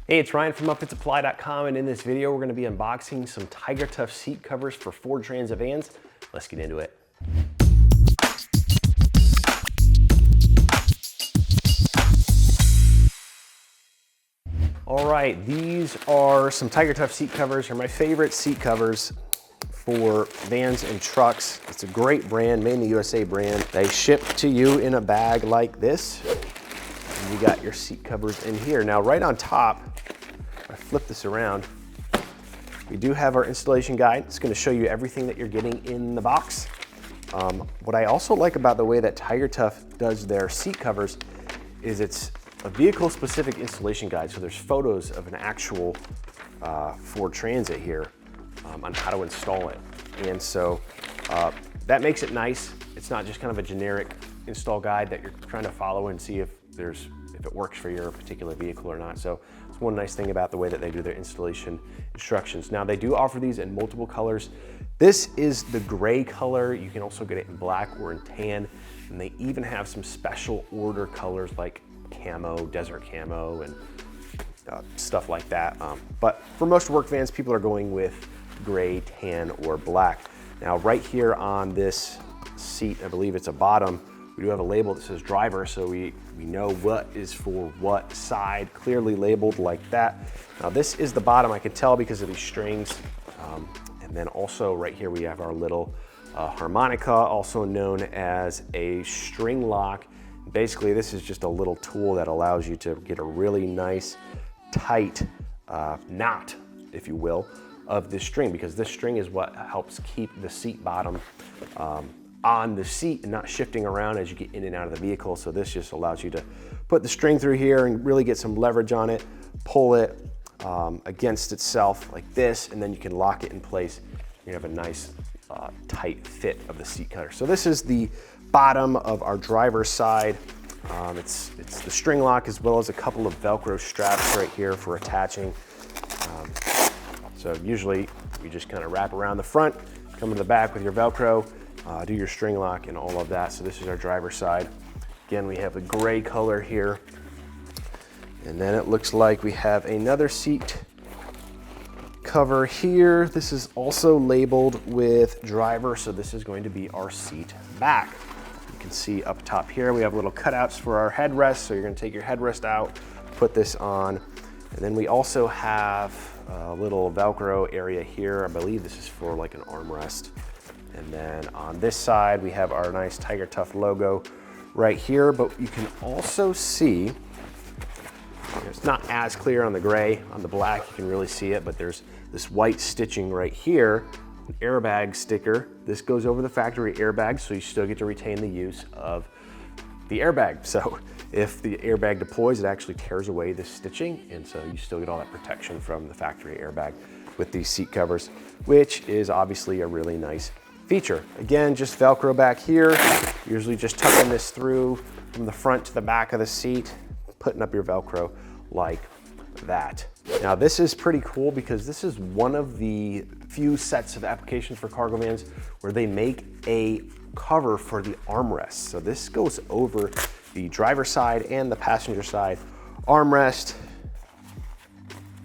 Hey, it's Ryan from upfitsupply.com, and in this video we're going to be unboxing some TigerTough seat covers for Ford Transit vans. Let's get into it. All right, these are some TigerTough seat covers. They're my favorite seat covers for vans and trucks. It's a great brand, made in the USA brand. They ship to you in a bag like this. And you got your seat covers in here. Now, right on top, if I flip this around, we do have our installation guide. It's going to show you everything that you're getting in the box. What I also like about the way that TigerTough does their seat covers is it's a vehicle-specific installation guide. So there's photos of an actual Ford Transit here on how to install it. And so that makes it nice. It's not just kind of a generic install guide that you're trying to follow and see if it works for your particular vehicle or not. So it's one nice thing about the way that they do their installation instructions. Now, they do offer these in multiple colors. This is the gray color. You can also get it in black or in tan. And they even have some special order colors like camo, desert camo, and stuff like that. But for most work vans, people are going with gray, tan, or black. Now, right here on this seat, I believe it's a bottom, we do have a label that says driver, so we know what is for what side, clearly labeled like that. Now, this is the bottom, I can tell because of these strings. And then also right here we have our little harmonica, also known as a string lock. Basically, this is just a little tool that allows you to get a really nice, tight knot, if you will, of this string, because this string is what helps keep the seat bottom on the seat and not shifting around as you get in and out of the vehicle. So this just allows you to put the string through here and really get some leverage on it, pull it against itself like this, and then you can lock it in place. You have a nice tight fit of the seat cutter. So this is the bottom of our driver's side. It's the string lock as well as a couple of Velcro straps right here for attaching. So usually you just kind of wrap around the front, come to the back with your Velcro, do your string lock and all of that. So this is our driver's side. Again, we have a gray color here. And then it looks like we have another seat cover here. This is also labeled with driver, so this is going to be our seat back. You can see up top here we have little cutouts for our headrest, so you're going to take your headrest out, put this on, and then we also have a little Velcro area here. I believe this is for like an armrest. And then on this side we have our nice TigerTough logo right here, but you can also see, it's not as clear on the gray. On the black you can really see it, but there's this white stitching right here, an airbag sticker. This goes over the factory airbag, so you still get to retain the use of the airbag. So if the airbag deploys, it actually tears away this stitching, and so you still get all that protection from the factory airbag with these seat covers, which is obviously a really nice feature. Again, just Velcro back here, usually just tucking this through from the front to the back of the seat, putting up your Velcro like that. Now, this is pretty cool because this is one of the few sets of applications for cargo vans where they make a cover for the armrest. So this goes over the driver's side and the passenger side armrest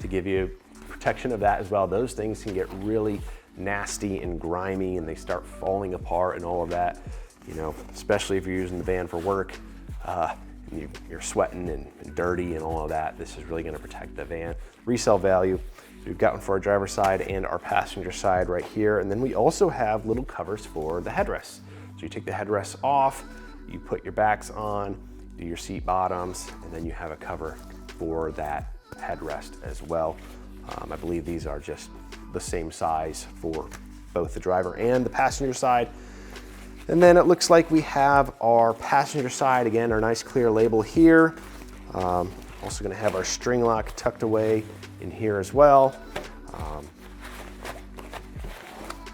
to give you protection of that as well. Those things can get really nasty and grimy and they start falling apart and all of that, you know, especially if you're using the van for work. You're sweating and dirty and all of that. This is really going to protect the van. Resale value. We've got one for our driver's side and our passenger side right here. And then we also have little covers for the headrests. So you take the headrests off, you put your backs on, do your seat bottoms, and then you have a cover for that headrest as well. I believe these are just the same size for both the driver and the passenger side. And then it looks like we have our passenger side, again, our nice clear label here. Also gonna have our string lock tucked away in here as well.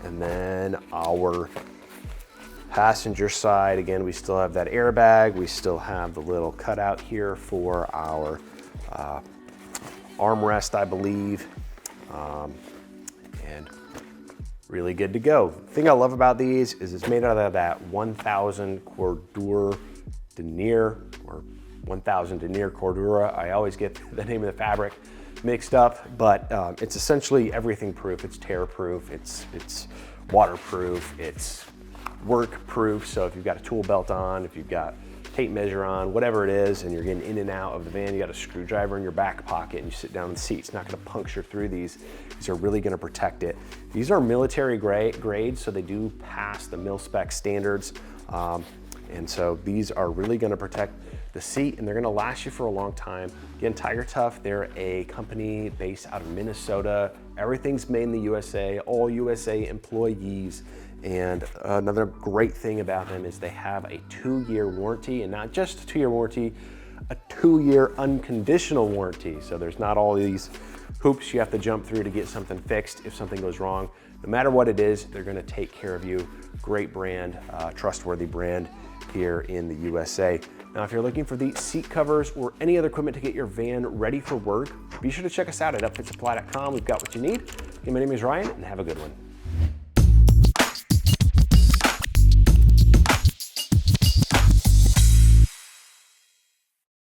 And then our passenger side, again, we still have that airbag. We still have the little cutout here for our armrest, I believe. And really good to go. The thing I love about these is it's made out of that 1000 Cordura denier, or 1000 denier Cordura. I always get the name of the fabric mixed up, but it's essentially everything proof. It's tear proof, it's waterproof, it's work proof. So if you've got a tool belt on, if you've got tape measure on, whatever it is, and you're getting in and out of the van, you got a screwdriver in your back pocket and you sit down in the seat, it's not gonna puncture through these. These are really gonna protect it. These are military grade, so they do pass the mil spec standards. And so these are really gonna protect the seat, and they're gonna last you for a long time. Again, TigerTough, they're a company based out of Minnesota. Everything's made in the USA, all USA employees. And another great thing about them is they have a 2-year warranty, and not just a 2-year warranty, a 2-year unconditional warranty. So there's not all these hoops you have to jump through to get something fixed if something goes wrong. No matter what it is, they're gonna take care of you. Great brand, trustworthy brand here in the USA. Now, if you're looking for these seat covers or any other equipment to get your van ready for work, be sure to check us out at upfitsupply.com. We've got what you need. My name is Ryan, and have a good one.